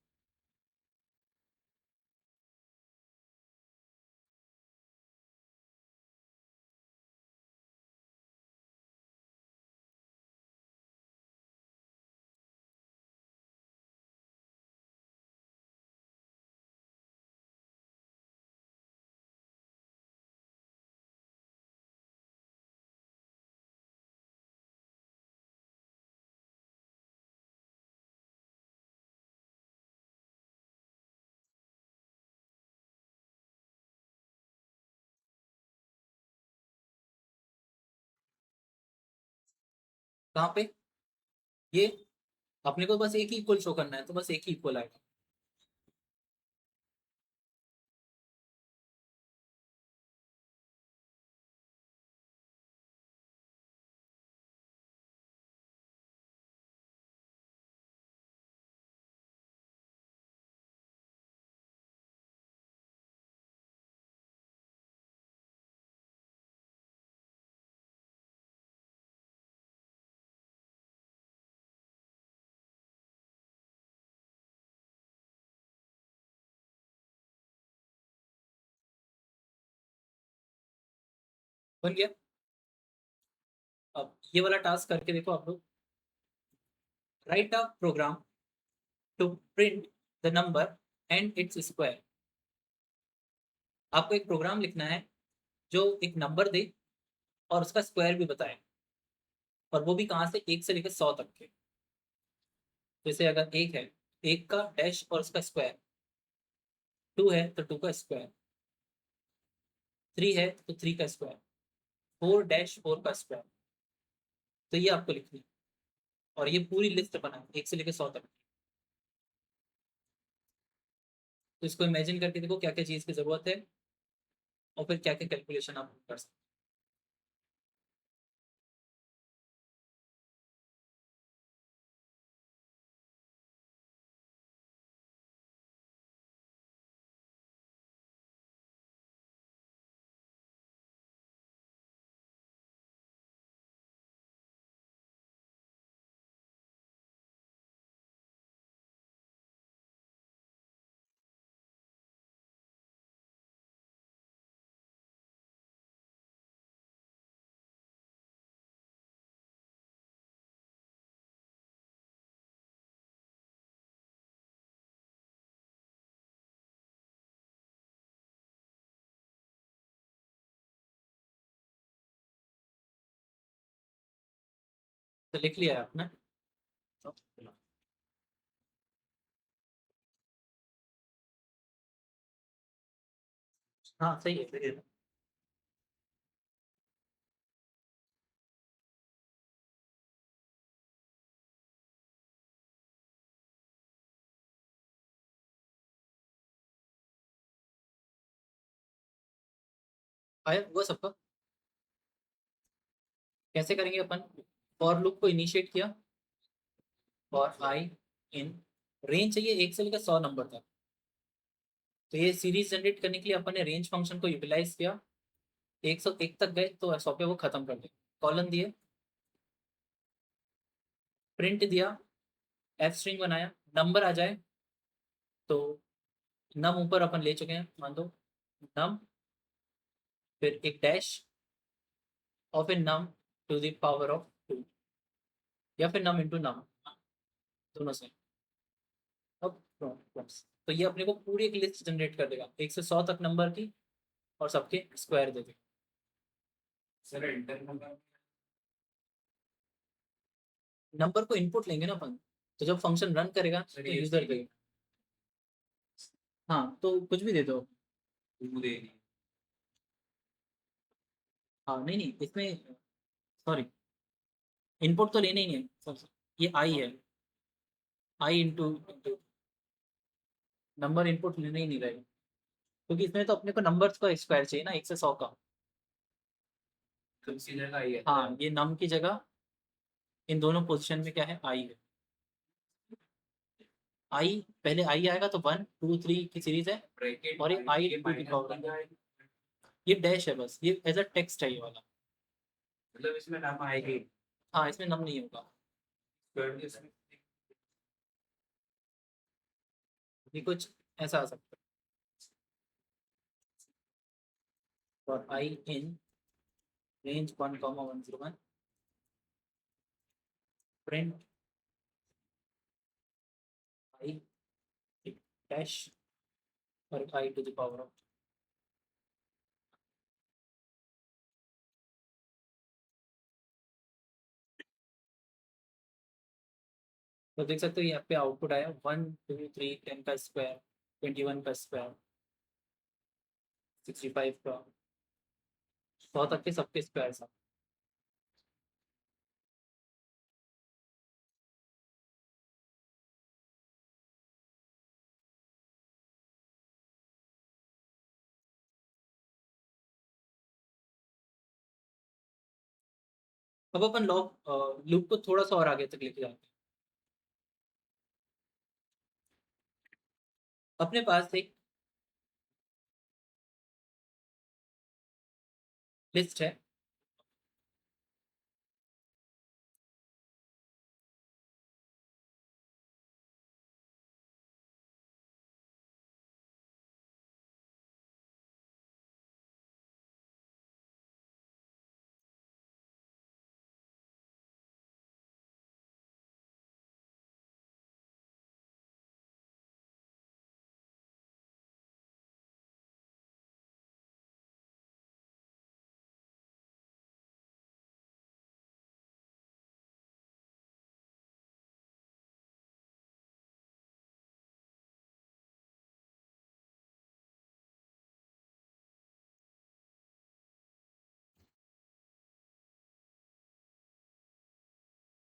कहाँ पे? ये अपने को बस एक ही इक्वल शो करना है, तो बस एक ही इक्वल आएगा। बन गया। अब ये वाला टास्क करके देखो आप लोग। Write a program to print the number and its square. आपको एक प्रोग्राम लिखना है जो एक नंबर दे और उसका स्क्वायर भी बताए, और वो भी कहाँ से, 1 से लेकर 100 तक के। जैसे अगर 1 है, 1 का डैश और उसका स्क्वायर, 2 है तो 2 का स्क्वायर, 3 है तो 3 का स्क्वायर, 4 डैश 4 का स्क्वायर। तो ये आपको लिखनी है, और ये पूरी लिस्ट बना 1 से लेकर 100 तक। तो इसको इमेजिन करके देखो क्या क्या चीज़ की ज़रूरत है, और फिर क्या क्या कैलकुलेशन आप कर सकते हो। तो लिख लिया है आपने? हाँ सही है, सही है। आया हुआ सबका? कैसे करेंगे अपन? फॉर लूप को इनिशिएट किया, और आई इन, रेंज चाहिए 1 से लेकर 100 नंबर तक। तो ये सीरीज जनरेट करने के लिए अपन ने रेंज फंक्शन को यूटिलाइज किया। 101 तक गए तो 100 पे वो खत्म कर दे। कॉलन दिए, प्रिंट दिया, एफ स्ट्रिंग बनाया, नंबर आ जाए तो नम ऊपर अपन ले चुके हैं मान दो, नम, फिर एक डैश, और फिर num to the power of 2, या फिर नम इंटू नम, दोनों से। अब तो ये अपने को पूरी एक लिस्ट जनरेट कर देगा 1 से 100 तक नंबर की, और सबके स्क्वायर दे देगा। Sir inter number. नंबर को इनपुट लेंगे ना अपन, तो जब फंक्शन रन करेगा सर तो ये यूजर देगा। हाँ तो कुछ भी दे दो। टू दे दी। हाँ नहीं नहीं, इसमें सॉरी, इनपुट तो लेना ही नहीं है सर। ये आई है, आई इंटू इंटू नंबर, इनपुट लेना ही नहीं रहेगा, क्योंकि इसमें तो अपने को नंबर्स का स्क्वायर चाहिए ना 1 से 100 का। तो इसी जगह आई है। हाँ, ये नम की जगह इन दोनों पोजीशन में क्या है, आई है। आई पहले आई आएगा तो 1 2 3 की सीरीज है, ब्रैकेट और ये आई ये टू दी माइनस पावर बन है। जाएगा, ये डैश है बस, ये एज अ टेक्स्ट है ये वाला। मतलब इसमें नाम आएगी। हाँ, इसमें नम नहीं होगा। स्क्वायर इसमें ये कुछ ऐसा आ सकता है, और I in range 1,101 print I dash और I to the power of. तो देख सकते हो यहाँ पे आउटपुट आया 1 2 3 10 का स्क्वायर, 21 का स्क्वायर, 65 का, 100 तक के सबके स्क्वायर साथ। अब अपन लूप को थोड़ा सा और आगे तक लेके जाते हैं। अपने पास एक लिस्ट है,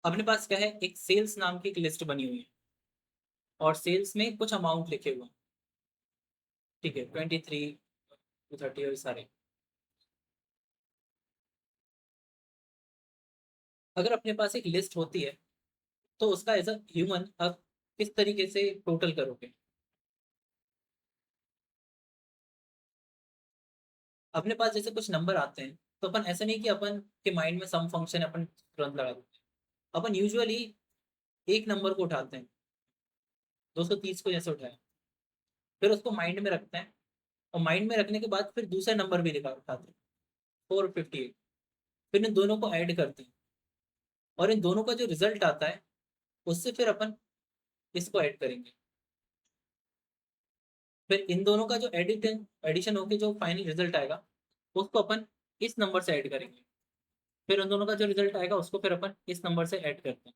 अपने पास क्या है, एक सेल्स नाम की एक लिस्ट बनी हुई है, और सेल्स में कुछ अमाउंट लिखे हुए हैं। ठीक है, 23 230 और सारे। अगर अपने पास एक लिस्ट होती है तो उसका एज अ ह्यूमन आप किस तरीके से टोटल करोगे? अपने पास जैसे कुछ नंबर आते हैं, तो अपन ऐसा नहीं कि अपन के माइंड में सम फंक्शन अपन तुरंत लगा देते हैं। अपन यूजुअली एक नंबर को उठाते हैं, 230 को जैसे उठाया, फिर उसको माइंड में रखते हैं, और माइंड में रखने के बाद फिर दूसरा नंबर भी निकाल उठाते हैं, 458। फिर इन दोनों को ऐड करते हैं, और इन दोनों का जो रिजल्ट आता है उससे फिर अपन इसको ऐड करेंगे। फिर इन दोनों का जो एडिशन होकर जो फाइनल रिजल्ट आएगा उसको अपन इस नंबर से ऐड करेंगे। फिर उन दोनों का जो रिजल्ट आएगा उसको फिर अपन इस नंबर से ऐड करते हैं,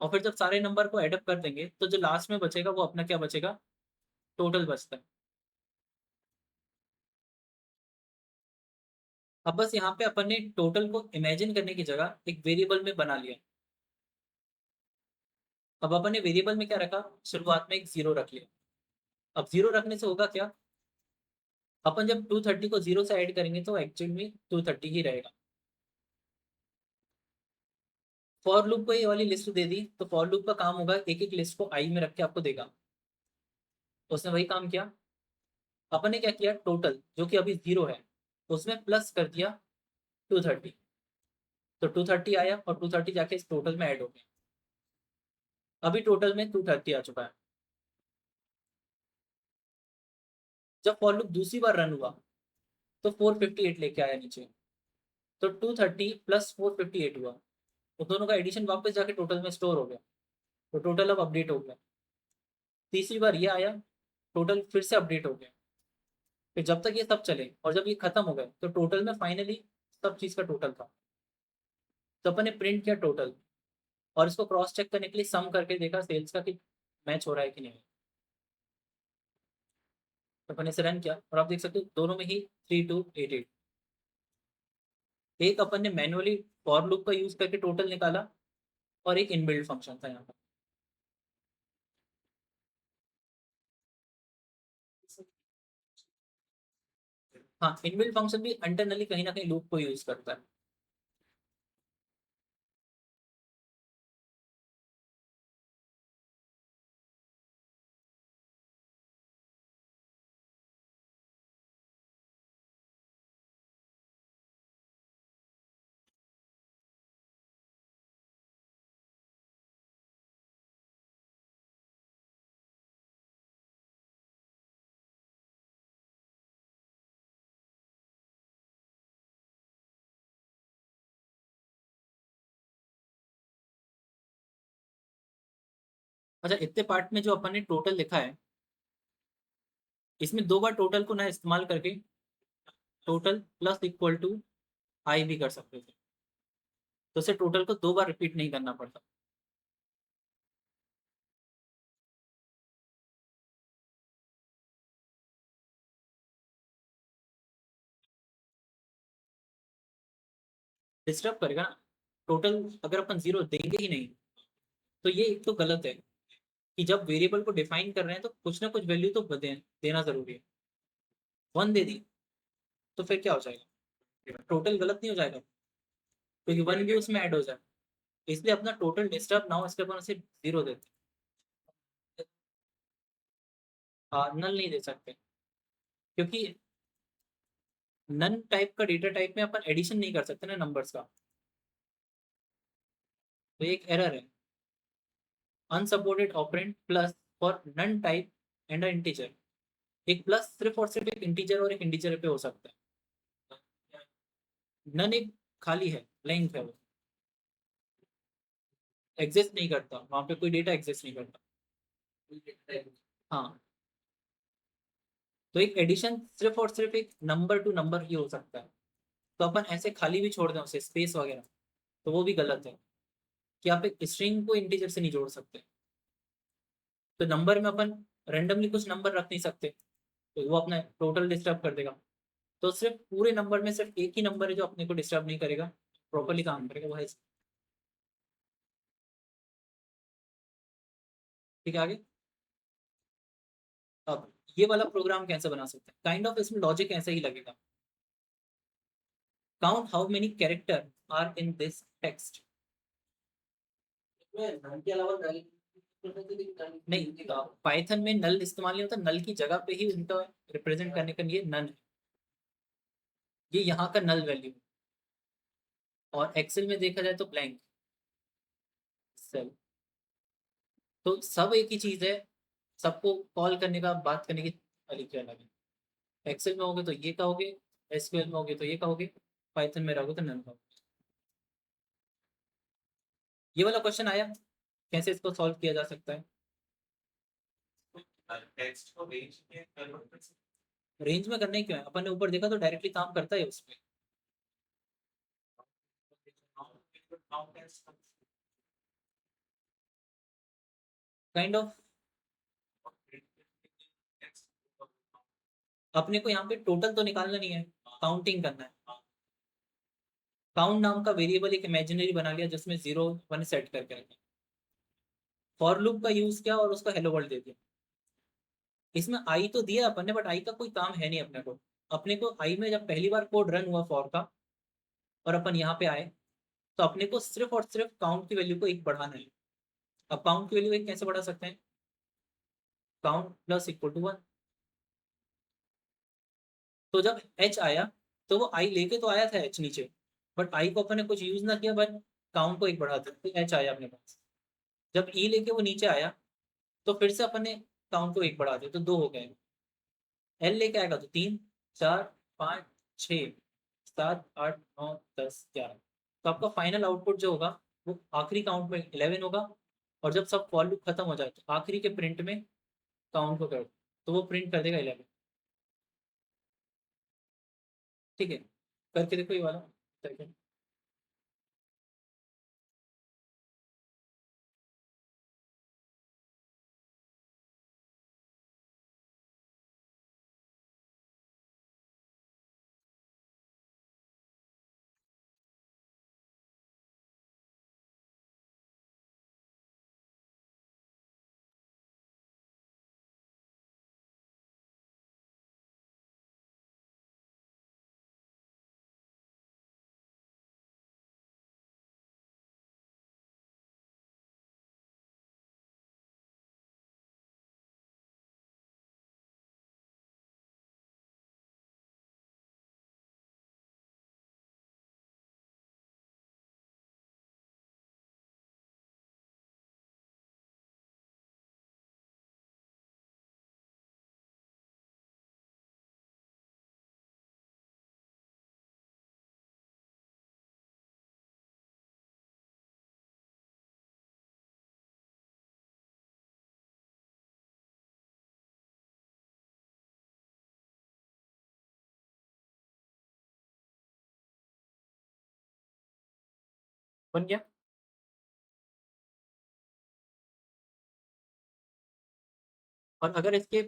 और फिर जब सारे नंबर को एडअप कर देंगे तो जो लास्ट में बचेगा वो अपना क्या बचेगा, टोटल बचता है। अब बस यहाँ पे अपन ने टोटल को इमेजिन करने की जगह एक वेरिएबल में बना लिया। अब अपन ने वेरिएबल में क्या रखा, शुरुआत में एक जीरो रख लिया। अब जीरो रखने से होगा क्या, अपन जब 230 को जीरो से ऐड करेंगे तो एक्चुअल में 230 ही रहेगा। फॉर लूप को ये वाली लिस्ट दे दी, तो फॉर लूप का काम होगा एक एक लिस्ट को आई में रख के आपको देगा। उसने वही काम किया। अपन ने क्या किया, टोटल जो कि अभी जीरो है उसमें प्लस कर दिया 230, तो 230 आया, और 230 जाके इस टोटल में ऐड हो गया। अभी टोटल में 230 आ चुका है। जब फॉर लूप दूसरी बार रन हुआ तो 458 लेके आया नीचे, तो 230 प्लस 458 हुआ। तो दोनों का एडिशन वापस जाके टोटल में स्टोर हो गया, तो टोटल अब अपडेट हो गया। तीसरी बार ये आया, टोटल फिर से अपडेट हो गया। फिर जब तक ये सब चले और जब ये खत्म हो गए तो टोटल में फाइनली सब चीज का टोटल था। तो अपन ने प्रिंट किया टोटल, और इसको क्रॉस चेक करने के लिए सम करके देखा सेल्स का कि मैच हो रहा है कि नहीं। तो अपन इसे रन किया, और आप देख सकते हो दोनों में ही 3288। एक अपन ने मैनुअली फॉर लूप का यूज करके टोटल निकाला, और एक इनबिल्ट फंक्शन था यहाँ पर। हाँ, इनबिल्ट फंक्शन भी इंटरनली कहीं ना कहीं लूप को यूज करता है। अच्छा, इतने पार्ट में जो अपन ने टोटल लिखा है, इसमें दो बार टोटल को ना इस्तेमाल करके टोटल प्लस इक्वल टू आई भी कर सकते थे, तो उसे टोटल को दो बार रिपीट नहीं करना पड़ता। डिस्टर्ब करेगा ना, टोटल अगर अपन जीरो देंगे ही नहीं, तो ये एक तो गलत है कि जब वेरिएबल को डिफाइन कर रहे हैं तो कुछ ना कुछ वैल्यू तो देना जरूरी है। वन दे दी तो फिर क्या हो जाएगा, टोटल गलत नहीं हो जाएगा, क्योंकि वन भी उसमें ऐड हो जाए। इसलिए अपना टोटल डिस्टर्ब ना हो, इसके अपन सिर्फ जीरो देते हैं, नल नहीं दे सकते, क्योंकि नन टाइप का डेटा टाइप में अपन एडिशन नहीं कर सकते ना नंबर्स का, तो ये एक एरर है। Unsupported operand plus for none type and integer, एक प्लस सिर्फ और सिर्फ एक इंटीजर और एक इंटीजर पे हो सकता है। नन एक खाली है, ब्लैंक है, वो एग्जिस्ट नहीं करता, वहां पे कोई डेटा एग्जिस्ट नहीं करता। हाँ, तो एक एडिशन सिर्फ और सिर्फ एक नंबर टू नंबर ही हो सकता है। तो अपन ऐसे खाली भी छोड़ दें उसे स्पेस वगैरह, तो वो भी गलत है कि आप एक स्ट्रिंग को इंटीजर से नहीं जोड़ सकते। तो नंबर में अपन रेंडमली कुछ नंबर रख नहीं सकते, तो वो अपना टोटल डिस्टर्ब कर देगा। तो सिर्फ पूरे नंबर में सिर्फ एक ही नंबर है जो अपने को डिस्टर्ब नहीं करेगा, प्रॉपरली काम करेगा, वो है। ठीक है, आगे। अब ये वाला प्रोग्राम कैसे बना सकते हैं, काइंड ऑफ इसमें लॉजिक ऐसा ही लगेगा। Count how many character are in this text. नहीं, पाइथन में नल इस्तेमाल नहीं होता, नल की जगह पे ही उनका रिप्रेजेंट करने के लिए नन है, ये यहाँ का नल वैल्यू। और एक्सेल में देखा जाए तो ब्लैंक सेल। तो सब एक ही चीज है, सबको कॉल करने का, बात करने की तरीके अलग है। एक्सेल में होगे तो ये कहोगे, एसक्यूएल में होगे तो ये कहोगे, पाइथन में रहोगे तो नन कहोगे। ये वाला क्वेश्चन आया, कैसे इसको सॉल्व किया जा सकता है। टेक्स्ट को रेंज में कन्वर्ट कर सकते रेंज में करने क्यों है, अपन ने ऊपर देखा तो डायरेक्टली काम करता है उस पर। हैं। काइंड ऑफ अपने को यहाँ पे टोटल तो निकालना नहीं है, काउंटिंग करना है। काउंट नाम का वेरिएबल एक इमेजिनरी बना लिया जिसमें जीरो वन सेट करके रखा, फॉर लूप का यूज किया और उसको हेलो वर्ल्ड दे दिया। इसमें आई तो दिया अपन ने, बट आई का कोई काम है नहीं अपने को। अपने को आई में जब पहली बार कोड रन हुआ फॉर का और अपन यहाँ पे आए, तो अपने को सिर्फ और सिर्फ काउंट की वैल्यू को एक बढ़ाना है। अब काउंट की वैल्यू एक कैसे बढ़ा सकते हैं, count plus equal to one. तो जब एच आया तो वो आई लेके तो आया था एच नीचे, बट आई को अपन ने कुछ यूज ना किया, बट काउंट को एक बढ़ा दिया, तो एच आया अपने पास। जब ई लेके वो नीचे आया तो फिर से अपन ने काउंट को एक बढ़ा दिया, तो दो हो गए। एल लेके आएगा तो तीन, चार, पाँच, छ, सात, आठ, नौ, 10, 11। तो आपका फाइनल आउटपुट जो होगा वो आखिरी काउंट में 11 होगा। और जब सब फॉर लूप खत्म हो जाए तो आखिरी के प्रिंट में काउंट को कर दो, तो वो प्रिंट कर देगा 11। ठीक है, करके देखो ये वाला। बन गया। और अगर इसके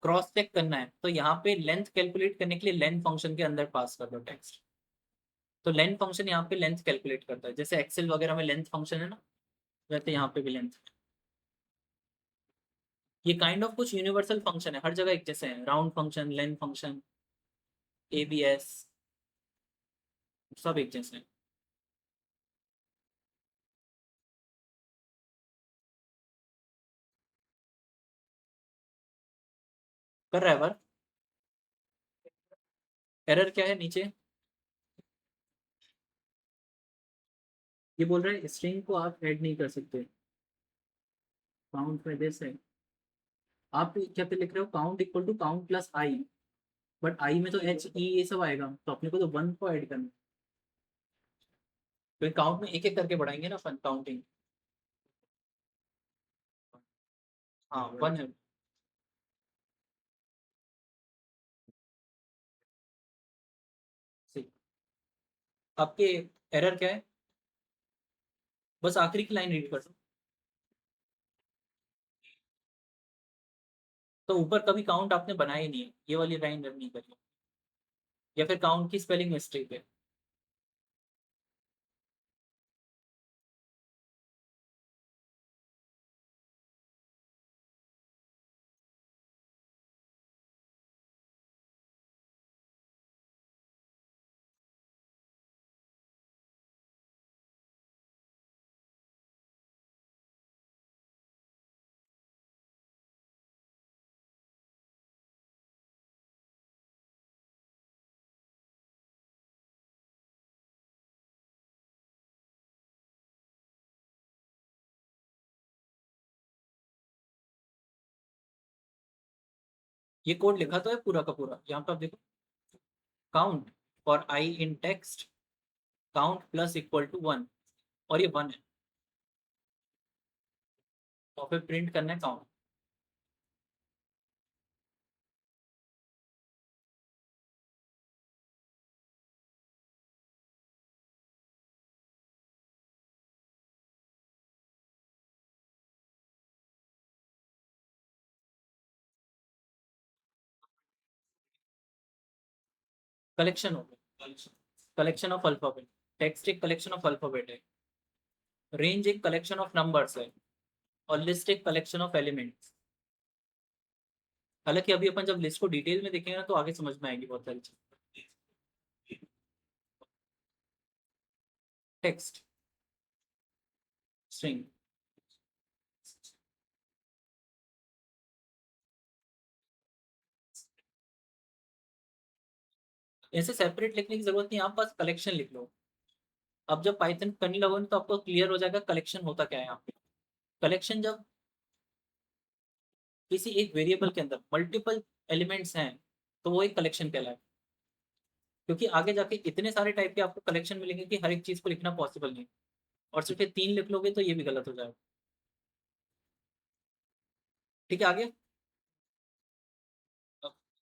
क्रॉस चेक करना है तो यहाँ पे लेंथ कैलकुलेट करने के लिए लेंथ फंक्शन के अंदर पास कर दो टेक्स्ट। तो लेंथ फंक्शन यहाँ पे लेंथ कैलकुलेट करता है, जैसे एक्सेल वगैरह में लेंथ फंक्शन है ना, वैसे यहाँ पे भी लेंथ। ये काइंड ऑफ कुछ यूनिवर्सल फंक्शन है, हर जगह एक जैसे हैं, round function, length function, ABS, सब एक जैसे हैं। कर रहा है वर्क। एरर क्या है नीचे? ये बोल रहे हैं स्ट्रिंग को आप ऐड नहीं कर सकते काउंट में जैसे। आप क्या पे लिख रहे हो, count equal to count plus I, but I में तो एच ई ये सब आएगा, तो अपने को तो वन को ऐड करना है। तो काउंट में एक एक करके बढ़ाएंगे ना अपन काउंटिंग। हाँ वन है। सही। आपके एरर क्या है? बस आखिरी की लाइन रीड कर दो। तो ऊपर कभी काउंट आपने बनाया ही नहीं है, ये वाली लाइन रन नहीं करी, या फिर काउंट की स्पेलिंग मिस्टेक है। ये कोड लिखा तो है पूरा का पूरा, यहाँ पर आप देखो, count for I in text, count plus equal to one, और ये वन है, और फिर प्रिंट करना है काउंट। कलेक्शन हो गया, कलेक्शन ऑफ अल्फाबेट। टेक्स्ट एक कलेक्शन ऑफ अल्फाबेट है, रेंज एक कलेक्शन ऑफ नंबर्स है, और लिस्ट एक कलेक्शन ऑफ एलिमेंट्स। हालांकि अभी अपन जब लिस्ट को डिटेल में देखेंगे ना तो आगे समझ में आएगी बहुत सारी चीज। टेक्स्ट स्ट्रिंग, ऐसे सेपरेट लिखने की जरूरत नहीं, आप बस कलेक्शन लिख लो। अब जब पाइथन करने लगोगे तो आपको क्लियर हो जाएगा कलेक्शन होता क्या है यहाँ पे। कलेक्शन जब किसी एक वेरिएबल के अंदर मल्टीपल एलिमेंट्स हैं तो वो एक कलेक्शन कहलाए। क्योंकि आगे जाके इतने सारे टाइप के आपको कलेक्शन मिलेंगे कि हर एक चीज को लिखना पॉसिबल नहीं, और सिर्फ ये तीन लिख लोगे तो ये भी गलत हो जाएगा। ठीक है आगे।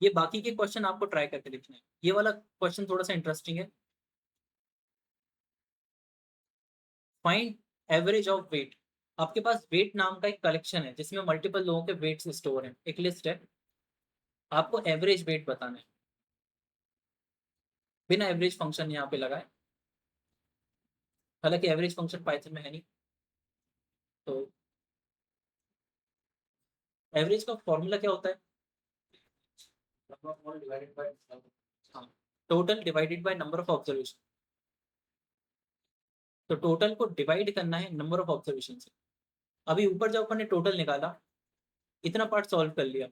ये बाकी के क्वेश्चन आपको ट्राई करके लिखना है, ये वाला क्वेश्चन थोड़ा सा इंटरेस्टिंग है। Find average of weight. आपके पास वेट नाम का एक कलेक्शन है जिसमें मल्टीपल लोगों के वेट्स स्टोर हैं, एक लिस्ट है, आपको एवरेज वेट बताना है, बिना एवरेज फंक्शन यहाँ पे लगाए। हालांकि एवरेज फंक्शन पाइथन में है नहीं। तो एवरेज का फॉर्मूला क्या होता है? हाँ, total divided by number of observation. तो टोटल को डिवाइड करना है नंबर ऑफ ऑब्जर्वेशन से। अभी ऊपर जब अपन ने टोटल निकाला, इतना पार्ट सॉल्व कर लिया,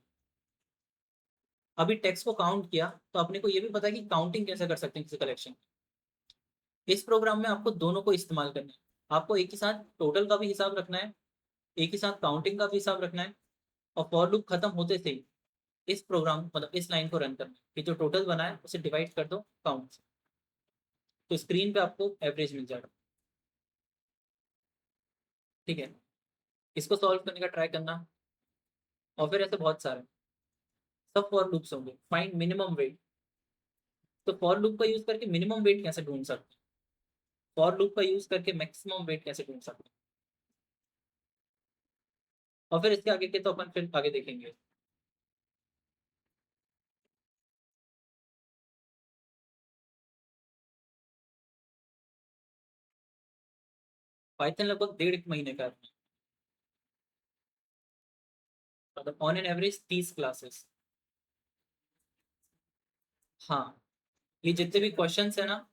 अभी टेक्स्ट को काउंट किया, तो अपने को ये भी पता है कि काउंटिंग कैसे कर सकते हैं किसी कलेक्शन। इस प्रोग्राम में आपको दोनों को इस्तेमाल करना है। आपको एक ही साथ टोटल का भी हिसाब रखना है, एक ही साथ काउंटिंग का भी हिसाब रखना है, और फॉर लूप खत्म होते से ही इस प्रोग्राम मतलब इस लाइन को रन करना है कि जो टोटल बना है उसे डिवाइड कर दो काउंट से। तो स्क्रीन पे आपको एवरेज मिल जाएगा। ठीक है, इसको सॉल्व करने का ट्राई करना। और फिर ऐसे बहुत सारे सब फॉर लूप्स होंगे। Find minimum weight. तो फॉर लूप का यूज करके मिनिमम वेट कैसे ढूंढ सकते हैं? फॉर लूप का यूज करके मैक्सिमम वेट कैसे ढूंढ सकते हैं, और फिर इसके आगे के तो अपन फिर आगे देखेंगे। पाइथन लगभग 1.5 महीने का है, मतलब ऑन एन एवरेज 30 क्लासेस। हाँ, ये जितने भी क्वेश्चंस है ना,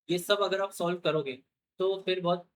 ये सब अगर आप सॉल्व करोगे तो फिर बहुत